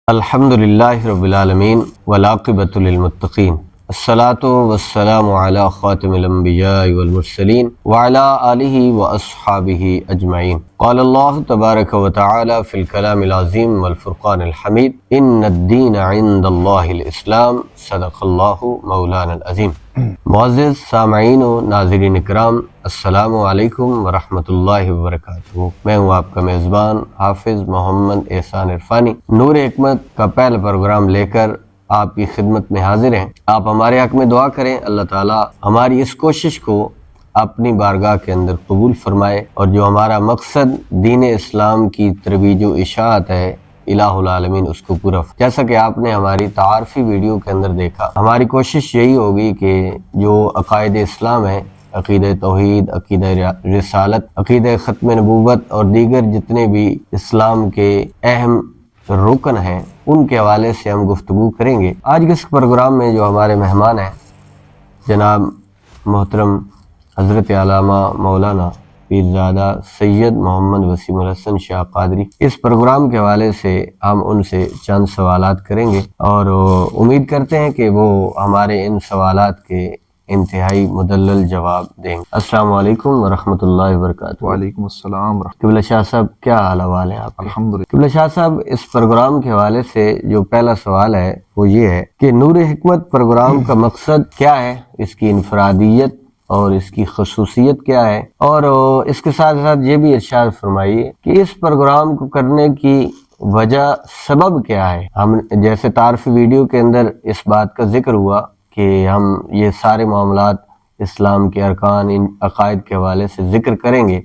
الحمد للہ رب العالمین والعاقبۃ للمتقین الصلاۃ والسلام علی خاتم الانبیاء والمرسلین وعلی آلہ واصحابہ اجمعین۔ قال اللہ تبارک وتعالی فی الکلام العظیم والفرقان الحمید ان الدین عند اللہ الاسلام صدق اللہ مولانا العظیم۔ معزز سامعین و ناظرین اکرام، السلام علیکم ورحمۃ اللہ وبرکاتہ۔ میں ہوں آپ کا میزبان حافظ محمد احسان عرفانی، نور حکمت کا پہلا پروگرام لے کر آپ کی خدمت میں حاضر ہیں۔ آپ ہمارے حق میں دعا کریں، اللہ تعالیٰ ہماری اس کوشش کو اپنی بارگاہ کے اندر قبول فرمائے، اور جو ہمارا مقصد دین اسلام کی ترویج و اشاعت ہے، الہ العالمین اس کو پورا جیسا کہ آپ نے ہماری تعارفی ویڈیو کے اندر دیکھا، ہماری کوشش یہی ہوگی کہ جو عقائد اسلام ہے، عقیدہ توحید، عقیدہ رسالت، عقیدہ ختم نبوت اور دیگر جتنے بھی اسلام کے اہم رکن ہیں، ان کے حوالے سے ہم گفتگو کریں گے۔ آج کے اس پروگرام میں جو ہمارے مہمان ہیں جناب محترم حضرت علامہ مولانا پیرزادہ سید محمد وسیم الحسن شاہ قادری، اس پروگرام کے حوالے سے ہم ان سے چند سوالات کریں گے، اور امید کرتے ہیں کہ وہ ہمارے ان سوالات کے انتہائی مدلل جواب دیں گے۔ السلام علیکم ورحمۃ اللہ وبرکاتہ۔ وعلیکم السلام ورحمۃ قبلہ شاہ صاحب، کیا حال ہے آپ کے؟ الحمدللہ۔ قبلہ شاہ صاحب، اس پروگرام کے حوالے سے جو پہلا سوال ہے وہ یہ ہے کہ نور حکمت پروگرام کا مقصد کیا ہے، اس کی انفرادیت اور اس کی خصوصیت کیا ہے، اور اس کے ساتھ ساتھ یہ بھی ارشاد فرمائیے کہ اس پروگرام کو کرنے کی وجہ سبب کیا ہے۔ ہم جیسے تعارفی ویڈیو کے اندر اس بات کا ذکر ہوا کہ ہم یہ سارے معاملات اسلام کے ارکان، ان عقائد کے حوالے سے ذکر کریں گے،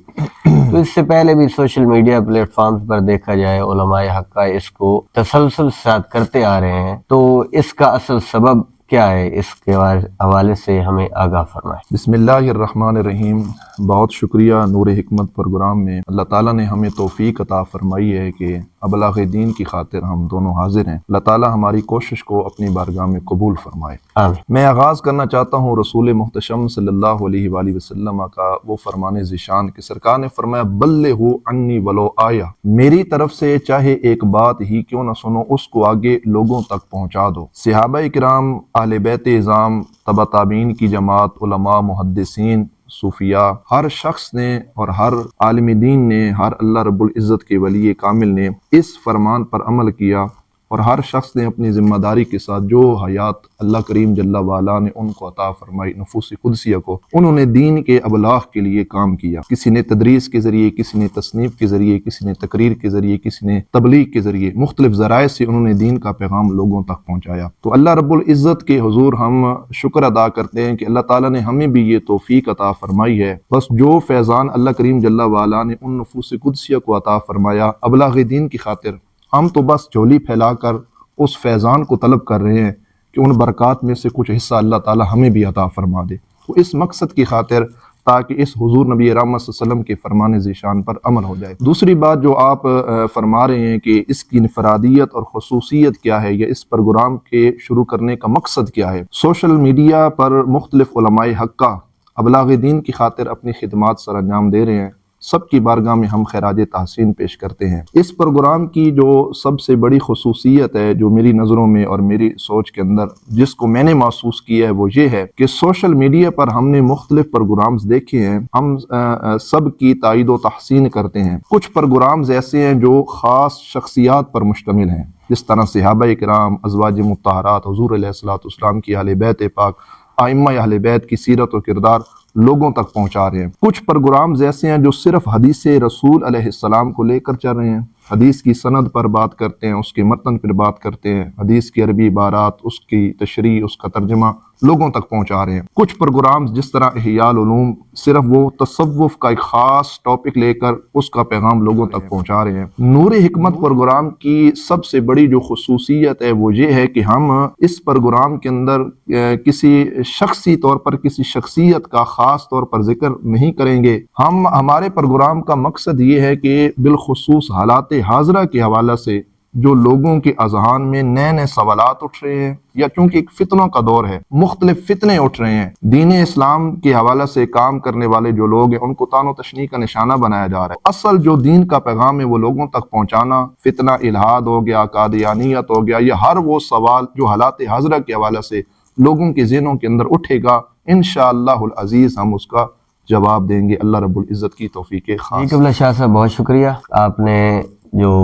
تو اس سے پہلے بھی سوشل میڈیا پلیٹ فارمز پر دیکھا جائے علماء حقہ اس کو تسلسل ساتھ کرتے آ رہے ہیں، تو اس کا اصل سبب کیا ہے، اس کے حوالے سے ہمیں آگاہ فرمائیں۔ بسم اللہ الرحمن الرحیم۔ بہت شکریہ۔ نور حکمت پروگرام میں اللہ تعالیٰ نے ہمیں توفیق عطا فرمائی ہے کہ ابلاغ دین کی خاطر ہم دونوں حاضر ہیں۔ اللہ تعالیٰ ہماری کوشش کو اپنی بارگاہ میں قبول فرمائے۔ آمین۔ میں آغاز کرنا چاہتا ہوں رسول محتشم صلی اللہ علیہ وآلہ وسلم کا وہ فرمان ذیشان کہ سرکار نے فرمایا بلغوا عنی ولو آیہ، میری طرف سے چاہے ایک بات ہی کیوں نہ سنو، اس کو آگے لوگوں تک پہنچا دو۔ صحابہ کرام، اہل بیت اعظام، تبع تابعین کی جماعت، علماء، محدثین، صوفیاء، ہر شخص نے اور ہر عالم دین نے، ہر اللہ رب العزت کے ولی کامل نے اس فرمان پر عمل کیا، اور ہر شخص نے اپنی ذمہ داری کے ساتھ جو حیات اللہ کریم جل وعلا نے ان کو عطا فرمائی، نفوس قدسیہ کو، انہوں نے دین کے ابلاغ کے لیے کام کیا۔ کسی نے تدریس کے ذریعے، کسی نے تصنیف کے ذریعے، کسی نے تقریر کے ذریعے، کسی نے تبلیغ کے ذریعے، مختلف ذرائع سے انہوں نے دین کا پیغام لوگوں تک پہنچایا۔ تو اللہ رب العزت کے حضور ہم شکر ادا کرتے ہیں کہ اللہ تعالیٰ نے ہمیں بھی یہ توفیق عطا فرمائی ہے۔ بس جو فیضان اللہ کریم جل وعلا نے ان نفوس قدسیہ کو عطا فرمایا ابلاغ دین کی خاطر، ہم تو بس جھولی پھیلا کر اس فیضان کو طلب کر رہے ہیں کہ ان برکات میں سے کچھ حصہ اللہ تعالیٰ ہمیں بھی عطا فرما دے۔ تو اس مقصد کی خاطر تاکہ اس حضور نبی رحمت صلی اللہ علیہ وسلم کے فرمان ذیشان پر عمل ہو جائے۔ دوسری بات جو آپ فرما رہے ہیں کہ اس کی انفرادیت اور خصوصیت کیا ہے، یا اس پروگرام کے شروع کرنے کا مقصد کیا ہے۔ سوشل میڈیا پر مختلف علماء حقہ ابلاغ دین کی خاطر اپنی خدمات سر انجام دے رہے ہیں، سب کی بارگاہ میں ہم خراج تحسین پیش کرتے ہیں۔ اس پروگرام کی جو سب سے بڑی خصوصیت ہے، جو میری نظروں میں اور میری سوچ کے اندر جس کو میں نے محسوس کیا ہے، وہ یہ ہے کہ سوشل میڈیا پر ہم نے مختلف پروگرامز دیکھے ہیں، ہم سب کی تائید و تحسین کرتے ہیں۔ کچھ پروگرامز ایسے ہیں جو خاص شخصیات پر مشتمل ہیں، جس طرح صحابہ کرام، ازواج مطہرات، حضور علیہ الصلوۃ والسلام کی اہل بیت پاک، ائمہ اہل بیت کی سیرت و کردار لوگوں تک پہنچا رہے ہیں۔ کچھ پروگرامز ایسے ہیں جو صرف حدیث رسول علیہ السلام کو لے کر چل رہے ہیں، حدیث کی سند پر بات کرتے ہیں، اس کے متن پر بات کرتے ہیں، حدیث کی عربی عبارات، اس کی تشریح، اس کا ترجمہ لوگوں تک پہنچا رہے ہیں۔ کچھ پروگرامز جس طرح احیاء العلوم صرف وہ تصوف کا ایک خاص ٹاپک لے کر اس کا پیغام لوگوں تک پہنچا رہے ہیں۔ نور حکمت پروگرام کی سب سے بڑی جو خصوصیت ہے وہ یہ ہے کہ ہم اس پروگرام کے اندر کسی شخصی طور پر کسی شخصیت کا خاص طور پر ذکر نہیں کریں گے۔ ہمارے پروگرام کا مقصد یہ ہے کہ بالخصوص حالات حاضرہ کے حوالے سے جو لوگوں کے اذہان میں نئے نئے سوالات اٹھ رہے ہیں، یا چونکہ ایک فتنوں کا دور ہے، مختلف فتنے اٹھ رہے ہیں، دین اسلام کے حوالے سے کام کرنے والے جو لوگ ہیں ان کو تان و تشنیع کا نشانہ بنایا جا رہا ہے۔ اصل جو دین کا پیغام ہے وہ لوگوں تک پہنچانا، فتنہ الہاد ہو گیا، قادیانیت ہو گیا، یا ہر وہ سوال جو حالات حاضرہ کے حوالے سے لوگوں کے ذہنوں کے اندر اٹھے گا، انشاءاللہ العزیز ہم اس کا جواب دیں گے، اللہ رب العزت کی توفیق خاص۔ قبلہ شاہ صاحب بہت شکریہ، آپ نے جو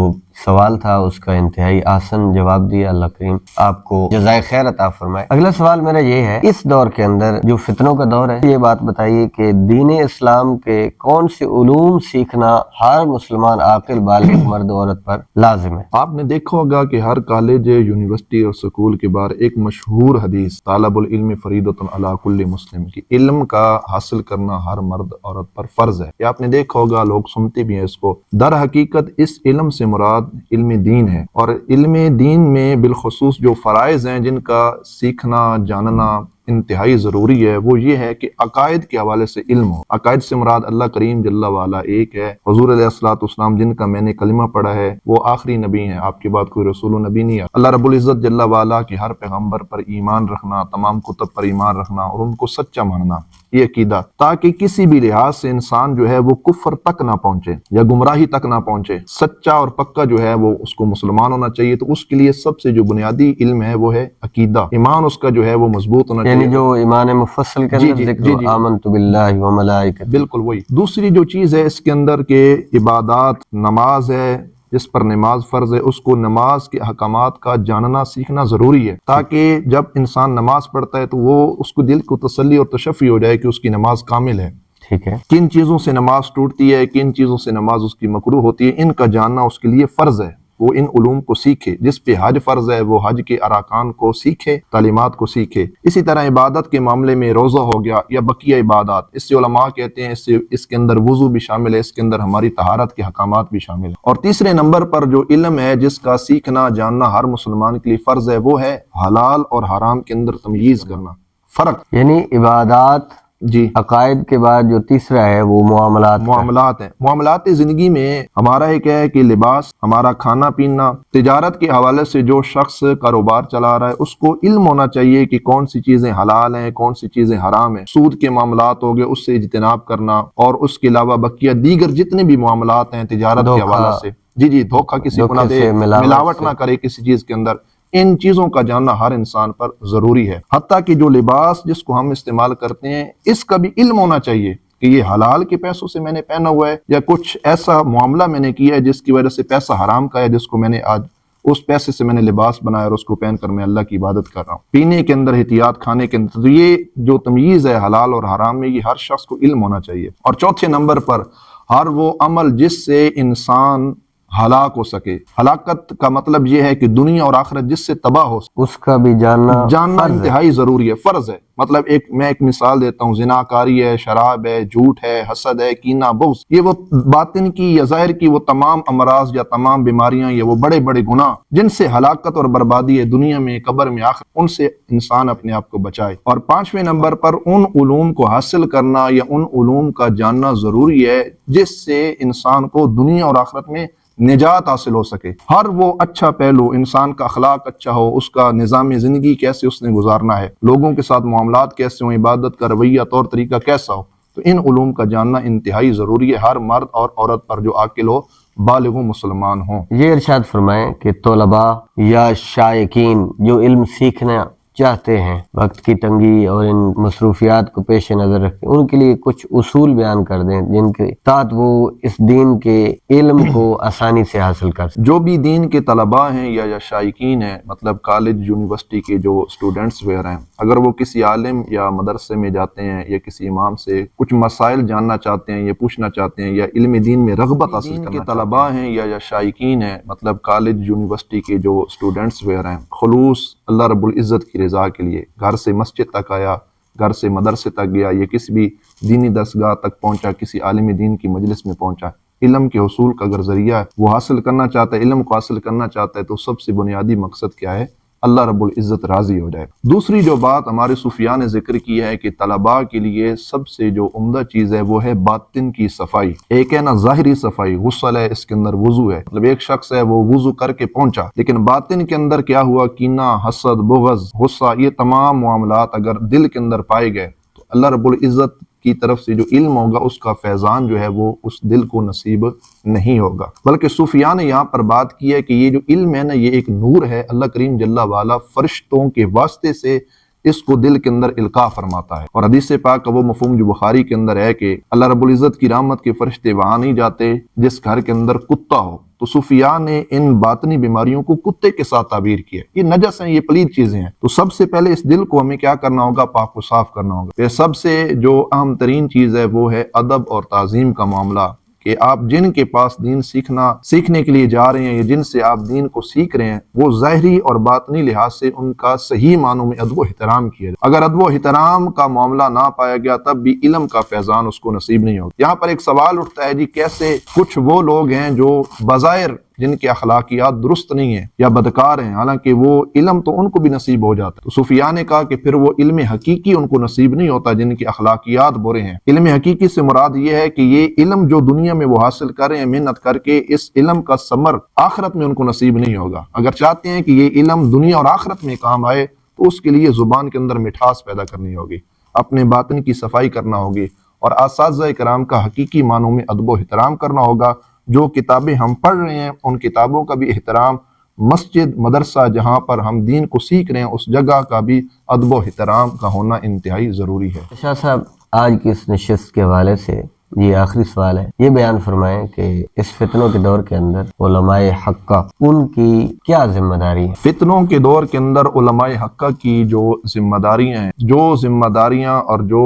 سوال تھا اس کا انتہائی آسان جواب دیا، اللہ کریم آپ کو جزائے خیر عطا فرمائے۔ اگلا سوال میرا یہ ہے، اس دور کے اندر جو فتنوں کا دور ہے، یہ بات بتائیے کہ دین اسلام کے کون سے علوم سیکھنا ہر مسلمان عاقل بالغ مرد عورت پر لازم ہے؟ آپ نے دیکھا ہوگا کہ ہر کالج، یونیورسٹی اور سکول کے باہر ایک مشہور حدیث طالب العلم فریضۃ علی کل مسلم کی، علم کا حاصل کرنا ہر مرد عورت پر فرض ہے۔ یہ آپ نے دیکھا ہوگا، لوگ سنتے بھی ہیں اس کو۔ در حقیقت اس علم سے مراد علم دین ہے، اور علم دین میں بالخصوص جو فرائض ہیں جن کا سیکھنا جاننا انتہائی ضروری ہے، وہ یہ ہے کہ عقائد کے حوالے سے علم ہو۔ عقائد سے مراد اللہ کریم جل وعلا ایک ہے، حضور علیہ الصلوۃ والسلام جن کا میں نے کلمہ پڑھا ہے وہ آخری نبی ہیں، آپ کے بعد کوئی رسول و نبی نہیں ہے۔ اللہ رب العزت جل وعلا کے ہر پیغمبر پر ایمان رکھنا، تمام کتب پر ایمان رکھنا اور ان کو سچا ماننا، یہ عقیدہ، تاکہ کسی بھی لحاظ سے انسان جو ہے وہ کفر تک نہ پہنچے یا گمراہی تک نہ پہنچے۔ سچا اور پکا جو ہے وہ اس کو مسلمان ہونا چاہیے، تو اس کے لیے سب سے جو بنیادی علم ہے وہ ہے عقیدہ، ایمان اس کا جو ہے وہ مضبوط ہونا چاہیے، یعنی جو ایمان مفصل کے اندر ذکر آمنت باللہ و ملائکتہ، بالکل وہی۔ دوسری جو چیز ہے اس کے اندر کہ عبادات، نماز ہے جس پر نماز فرض ہے، اس کو نماز کے احکامات کا جاننا سیکھنا ضروری ہے، تاکہ جب انسان نماز پڑھتا ہے تو وہ اس کو دل کو تسلی اور تشفی ہو جائے کہ اس کی نماز کامل ہے۔ ٹھیک ہے، کن چیزوں سے نماز ٹوٹتی ہے، کن چیزوں سے نماز اس کی مکروہ ہوتی ہے، ان کا جاننا اس کے لیے فرض ہے، وہ ان علوم کو سیکھے۔ جس پہ حج فرض ہے وہ حج کے ارکان کو سیکھے، تعلیمات کو سیکھے۔ اسی طرح عبادت کے معاملے میں روزہ ہو گیا یا بقیہ عبادات، اس سے علماء کہتے ہیں اس کے اندر وضو بھی شامل ہے، اس کے اندر ہماری طہارت کے احکامات بھی شامل ہیں۔ اور تیسرے نمبر پر جو علم ہے جس کا سیکھنا جاننا ہر مسلمان کے لیے فرض ہے، وہ ہے حلال اور حرام کے اندر تمییز کرنا، فرق۔ یعنی عبادات، جی، عقائد کے بعد جو تیسرا ہے وہ معاملات ہیں۔ معاملات زندگی میں ہمارا ایک ہے کہ لباس، ہمارا کھانا پینا، تجارت کے حوالے سے جو شخص کاروبار چلا رہا ہے اس کو علم ہونا چاہیے کہ کون سی چیزیں حلال ہیں، کون سی چیزیں حرام ہیں۔ سود کے معاملات ہو گئے، اس سے اجتناب کرنا، اور اس کے علاوہ بقیہ دیگر جتنے بھی معاملات ہیں تجارت کے حوالے سے، جی دھوکہ کسی کو نہ دے، ملاوٹ نہ کرے کسی چیز کے اندر، ان چیزوں کا جاننا ہر انسان پر ضروری ہے۔ حتیٰ کہ جو لباس جس کو ہم استعمال کرتے ہیں اس کا بھی علم ہونا چاہیے کہ یہ حلال کے پیسوں سے میں نے پہنا ہوا ہے، یا کچھ ایسا معاملہ میں نے کیا ہے جس کی وجہ سے پیسہ حرام کا ہے، جس کو میں نے آج اس پیسے سے میں نے لباس بنایا اور اس کو پہن کر میں اللہ کی عبادت کر رہا ہوں۔ پینے کے اندر احتیاط، کھانے کے اندر، تو یہ جو تمییز ہے حلال اور حرام میں، یہ ہر شخص کو علم ہونا چاہیے۔ اور چوتھے نمبر پر ہر وہ عمل جس سے انسان ہلاک ہو سکے۔ ہلاکت کا مطلب یہ ہے کہ دنیا اور آخرت جس سے تباہ ہو سکے، اس کا بھی جاننا انتہائی ضروری ہے، فرض ہے۔ مطلب میں ایک مثال دیتا ہوں، زناکاری ہے، شراب ہے، جھوٹ ہے، حسد ہے، کینہ، بغض، یہ وہ باطن کی یا ظاہر کی وہ تمام امراض یا تمام بیماریاں یا وہ بڑے بڑے گناہ جن سے ہلاکت اور بربادی ہے دنیا میں، قبر میں، آخرت، ان سے انسان اپنے آپ کو بچائے۔ اور پانچویں نمبر پر ان علوم کو حاصل کرنا یا ان علوم کا جاننا ضروری ہے جس سے انسان کو دنیا اور آخرت میں نجات حاصل ہو سکے۔ ہر وہ اچھا پہلو، انسان کا اخلاق اچھا ہو، اس کا نظام زندگی کیسے اس نے گزارنا ہے، لوگوں کے ساتھ معاملات کیسے ہوں، عبادت کا رویہ طور طریقہ کیسا ہو، تو ان علوم کا جاننا انتہائی ضروری ہے ہر مرد اور عورت پر جو عاقل ہو، بالغ و مسلمان ہوں۔ یہ ارشاد فرمائیں کہ طلباء یا شائقین جو علم سیکھنا چاہتے ہیں، وقت کی تنگی اور ان مصروفیات کو پیش نظر رکھتے ہیں، ان کے لیے کچھ اصول بیان کر دیں جن کے تحت وہ اس دین کے علم کو آسانی سے حاصل کر سکیں۔ جو بھی دین کے طلباء ہیں یا شائقین ہیں، مطلب کالج یونیورسٹی کے جو اسٹوڈنٹس وغیرہ ہیں، اگر وہ کسی عالم یا مدرسے میں جاتے ہیں یا کسی امام سے کچھ مسائل جاننا چاہتے ہیں یا پوچھنا چاہتے ہیں یا علم دین میں رغبت حاصل کرنا چاہتے ہیں، طلباء ہیں یا شائقین ہیں، مطلب کالج یونیورسٹی کے جو اسٹوڈنٹس وغیرہ ہیں، خلوص اللہ رب العزت کی رضا کے لیے گھر سے مسجد تک آیا، گھر سے مدرسے تک گیا، یا کسی بھی دینی درسگاہ تک پہنچا، کسی عالم دین کی مجلس میں پہنچا، علم کے حصول کا اگر ذریعہ وہ حاصل کرنا چاہتا ہے، علم کو حاصل کرنا چاہتا ہے، تو سب سے بنیادی مقصد کیا ہے؟ اللہ رب العزت راضی ہو جائے۔ دوسری جو بات ہمارے صوفیاء نے ذکر کی ہے کہ طلباء کے لیے سب سے جو عمدہ چیز ہے وہ ہے باطن کی صفائی۔ ایک ہے نا ظاہری صفائی، غسل ہے، اس کے اندر وضو ہے، مطلب ایک شخص ہے وہ وضو کر کے پہنچا، لیکن باطن کے اندر کیا ہوا؟ کینہ، حسد، بغض، غصہ، یہ تمام معاملات اگر دل کے اندر پائے گئے تو اللہ رب العزت کی طرف سے جو علم ہوگا اس کا فیضان جو ہے وہ اس دل کو نصیب نہیں ہوگا۔ بلکہ صوفیاء نے یہاں پر بات کی ہے کہ یہ جو علم ہے نا، یہ ایک نور ہے، اللہ کریم جل وعلا فرشتوں کے واسطے سے اس کو دل کے اندر القاء فرماتا ہے۔ اور حدیث پاک کا وہ مفہوم جو بخاری کے اندر ہے کہ اللہ رب العزت کی رحمت کے فرشتے وہاں نہیں جاتے جس گھر کے اندر کتا ہو۔ تو صوفیاء نے ان باطنی بیماریوں کو کتے کے ساتھ تعبیر کیا، یہ نجس ہیں، یہ پلید چیزیں ہیں۔ تو سب سے پہلے اس دل کو ہمیں کیا کرنا ہوگا؟ پاک و صاف کرنا ہوگا۔ پھر سب سے جو اہم ترین چیز ہے وہ ہے ادب اور تعظیم کا معاملہ، کہ آپ جن کے پاس دین سیکھنے کے لیے جا رہے ہیں یا جن سے آپ دین کو سیکھ رہے ہیں وہ ظاہری اور باطنی لحاظ سے ان کا صحیح معنوں میں ادب و احترام کیا جائے۔ اگر ادب و احترام کا معاملہ نہ پایا گیا تب بھی علم کا فیضان اس کو نصیب نہیں ہوگا۔ یہاں پر ایک سوال اٹھتا ہے، جی کیسے کچھ وہ لوگ ہیں جو بظاہر جن کے اخلاقیات درست نہیں ہیں یا بدکار ہیں، حالانکہ وہ علم تو ان کو بھی نصیب ہو جاتا ہے۔ تو صوفیاء نے کہا کہ پھر وہ علم حقیقی ان کو نصیب نہیں ہوتا جن کے اخلاقیات برے ہیں۔ علم حقیقی سے مراد یہ ہے کہ یہ علم جو دنیا میں وہ حاصل کر رہے ہیں محنت کر کے، اس علم کا ثمر آخرت میں ان کو نصیب نہیں ہوگا۔ اگر چاہتے ہیں کہ یہ علم دنیا اور آخرت میں کام آئے تو اس کے لیے زبان کے اندر مٹھاس پیدا کرنی ہوگی، اپنے باطن کی صفائی کرنا ہوگی، اور اساتذہ کرام کا حقیقی معنوں میں ادب و احترام کرنا ہوگا۔ جو کتابیں ہم پڑھ رہے ہیں ان کتابوں کا بھی احترام، مسجد مدرسہ جہاں پر ہم دین کو سیکھ رہے ہیں اس جگہ کا بھی ادب و احترام کا ہونا انتہائی ضروری ہے۔ شاہ صاحب، آج کی اس نشست کے حوالے سے یہ آخری سوال ہے، یہ بیان فرمائیں کہ اس فتنوں کے دور کے اندر علماء حقہ ان کی کیا ذمہ داری ہے؟ فتنوں کے دور کے اندر علماء حقہ کی جو ذمہ داریاں اور جو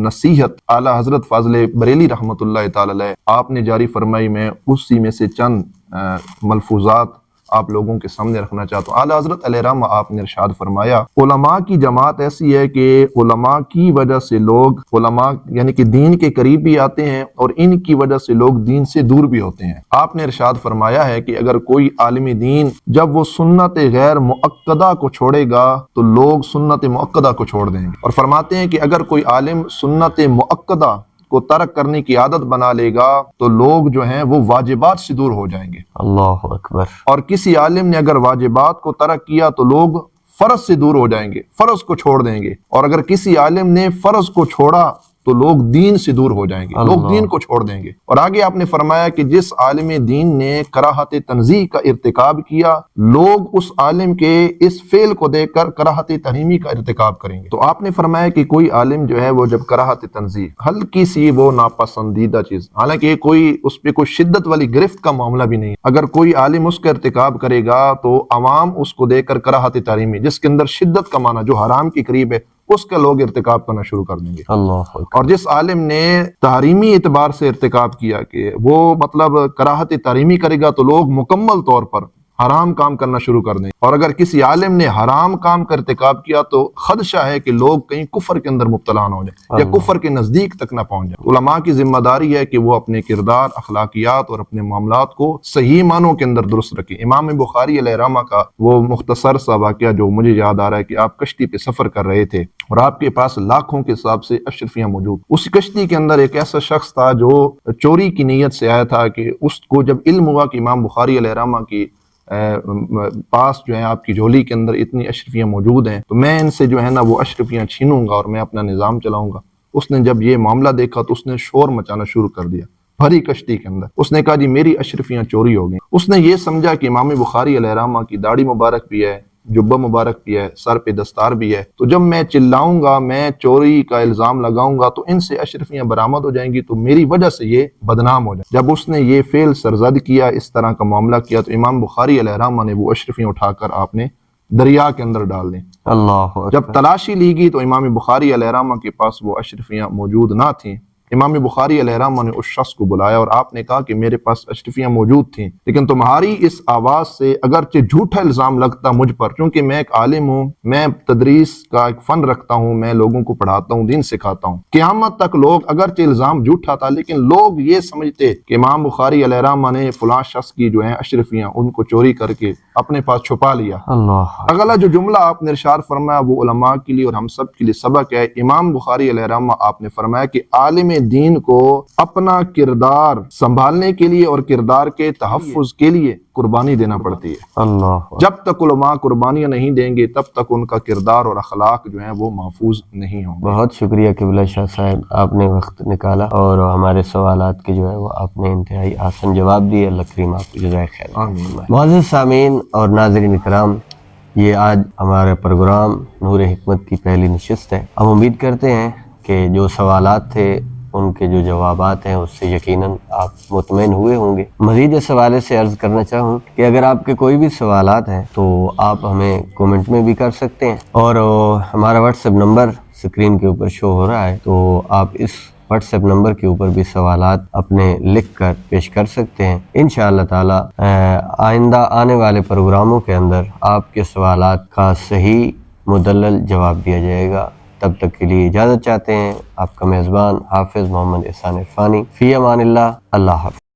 نصیحت اعلیٰ حضرت فاضل بریلی رحمۃ اللہ تعالی علیہ آپ نے جاری فرمائی، میں اسی میں سے چند ملفوظات آپ لوگوں کے سامنے رکھنا چاہتا ہوں۔ اعلیٰ حضرت علیہ رحمہ آپ نے ارشاد فرمایا، علماء کی جماعت ایسی ہے کہ علماء کی وجہ سے لوگ علماء یعنی کہ دین کے قریب بھی آتے ہیں اور ان کی وجہ سے لوگ دین سے دور بھی ہوتے ہیں۔ آپ نے ارشاد فرمایا ہے کہ اگر کوئی عالم دین جب وہ سنت غیر مؤکدہ کو چھوڑے گا تو لوگ سنت مؤکدہ کو چھوڑ دیں گے، اور فرماتے ہیں کہ اگر کوئی عالم سنت مؤکدہ کو ترک کرنے کی عادت بنا لے گا تو لوگ جو ہیں وہ واجبات سے دور ہو جائیں گے۔ اللہ اکبر۔ اور کسی عالم نے اگر واجبات کو ترک کیا تو لوگ فرض سے دور ہو جائیں گے، فرض کو چھوڑ دیں گے، اور اگر کسی عالم نے فرض کو چھوڑا تو لوگ دین سے دور ہو جائیں گے، لوگ دین کو چھوڑ دیں گے۔ اور آگے آپ نے فرمایا کہ جس عالم دین نے کراہت تنزیہ کا ارتکاب کیا، لوگ اس عالم کے اس فعل کو دیکھ کر کراہت تحریمی کا ارتکاب کریں گے۔ تو آپ نے فرمایا کہ کوئی عالم جو ہے وہ جب کراہت تنزیہ، ہلکی سی وہ ناپسندیدہ چیز، حالانکہ کوئی اس پہ کوئی شدت والی گرفت کا معاملہ بھی نہیں، اگر کوئی عالم اس کا ارتکاب کرے گا تو عوام اس کو دیکھ کر کراہت تحریمی، جس کے اندر شدت کا معنی جو حرام کے قریب ہے، اس کا لوگ ارتکاب کرنا شروع کر دیں گے۔ اللہ اکبر۔ اور جس عالم نے تحریمی اعتبار سے ارتکاب کیا کہ وہ مطلب کراہت تحریمی کرے گا تو لوگ مکمل طور پر حرام کام کرنا شروع کر دیں، اور اگر کسی عالم نے حرام کام کا ارتکاب کیا تو خدشہ ہے کہ لوگ کہیں کفر کے اندر مبتلا نہ ہو جائیں یا کفر کے نزدیک تک نہ پہنچ جائیں۔ علماء کی ذمہ داری ہے کہ وہ اپنے کردار، اخلاقیات اور اپنے معاملات کو صحیح معنوں کے اندر درست رکھیں۔ امام بخاری علیہ رحمہ کا وہ مختصر سا واقعہ جو مجھے یاد آ رہا ہے کہ آپ کشتی پہ سفر کر رہے تھے اور آپ کے پاس لاکھوں کے حساب سے اشرفیاں موجود، اس کشتی کے اندر ایک ایسا شخص تھا جو چوری کی نیت سے آیا تھا کہ اس کو جب علم ہوا کہ امام بخاری علیہ رحمہ کی پاس جو ہے آپ کی جھولی کے اندر اتنی اشرفیاں موجود ہیں تو میں ان سے جو ہے نا وہ اشرفیاں چھینوں گا اور میں اپنا نظام چلاؤں گا۔ اس نے جب یہ معاملہ دیکھا تو اس نے شور مچانا شروع کر دیا بھری کشتی کے اندر۔ اس نے کہا جی میری اشرفیاں چوری ہو گئیں۔ اس نے یہ سمجھا کہ امام بخاری علیہ رحمہ کی داڑھی مبارک بھی ہے، جبہ مبارک بھی ہے، سر پہ دستار بھی ہے، تو جب میں چلاؤں گا، میں چوری کا الزام لگاؤں گا تو ان سے اشرفیاں برآمد ہو جائیں گی تو میری وجہ سے یہ بدنام ہو جائے۔ جب اس نے یہ فعل سرزد کیا، اس طرح کا معاملہ کیا، تو امام بخاری علیہ رحمہ نے وہ اشرفیاں اٹھا کر آپ نے دریا کے اندر ڈال دیں۔ اللہ اکبر۔ جب تلاشی لی گئی تو امام بخاری علیہ رحمہ کے پاس وہ اشرفیاں موجود نہ تھیں، امام بخاری علیہ الرحمہ نے اس شخص کو بلایا اور آپ نے کہا کہ میرے پاس اشرفیاں موجود تھیں، لیکن تمہاری اس آواز سے اگرچہ جھوٹا الزام لگتا مجھ پر، کیونکہ میں ایک عالم ہوں، میں تدریس کا ایک فن رکھتا ہوں، میں لوگوں کو پڑھاتا ہوں، دین سکھاتا ہوں، قیامت تک لوگ اگرچہ الزام جھوٹا تھا لیکن لوگ یہ سمجھتے کہ امام بخاری علیہ الرحمہ نے فلاں شخص کی جو ہیں اشرفیاں ان کو چوری کر کے اپنے پاس چھپا لیا۔ اللہ اگلا جو جملہ آپ نے ارشاد فرمایا وہ علماء کے لیے اور ہم سب کے لیے سبق ہے۔ امام بخاری علیہ الرحمہ آپ نے فرمایا کہ عالم دین کو اپنا کردار سنبھالنے کے لیے اور کردار کے تحفظ کے لیے قربانی دینا پڑتی ہے۔ اللہ جب تک علماء قربانیاں نہیں دیں گے تب تک ان کا کردار اور اخلاق جو ہیں وہ محفوظ نہیں ہوں گے۔ بہت شکریہ قبلہ شاہ صاحب، آپ نے وقت نکالا اور ہمارے سوالات کے جو ہے وہ آپ نے انتہائی آسان جواب دیے۔ اللہ کریم آپ کو جزائے خیر۔ آمین۔ معزز سامعین اور ناظرین کرام، یہ آج ہمارے پروگرام نور حکمت کی پہلی نشست ہے۔ ہم امید کرتے ہیں کہ جو سوالات تھے ان کے جو جوابات ہیں اس سے یقیناً آپ مطمئن ہوئے ہوں گے۔ مزید اس حوالے سے عرض کرنا چاہوں کہ اگر آپ کے کوئی بھی سوالات ہیں تو آپ ہمیں کومنٹ میں بھی کر سکتے ہیں، اور ہمارا واٹس ایپ نمبر سکرین کے اوپر شو ہو رہا ہے، تو آپ اس واٹس ایپ نمبر کے اوپر بھی سوالات اپنے لکھ کر پیش کر سکتے ہیں۔ انشاءاللہ تعالی آئندہ آنے والے پروگراموں کے اندر آپ کے سوالات کا صحیح مدلل جواب دیا جائے گا۔ تب تک کے لیے اجازت چاہتے ہیں، آپ کا میزبان حافظ محمد احسان عرفانی۔ فی امان اللہ، اللہ حافظ۔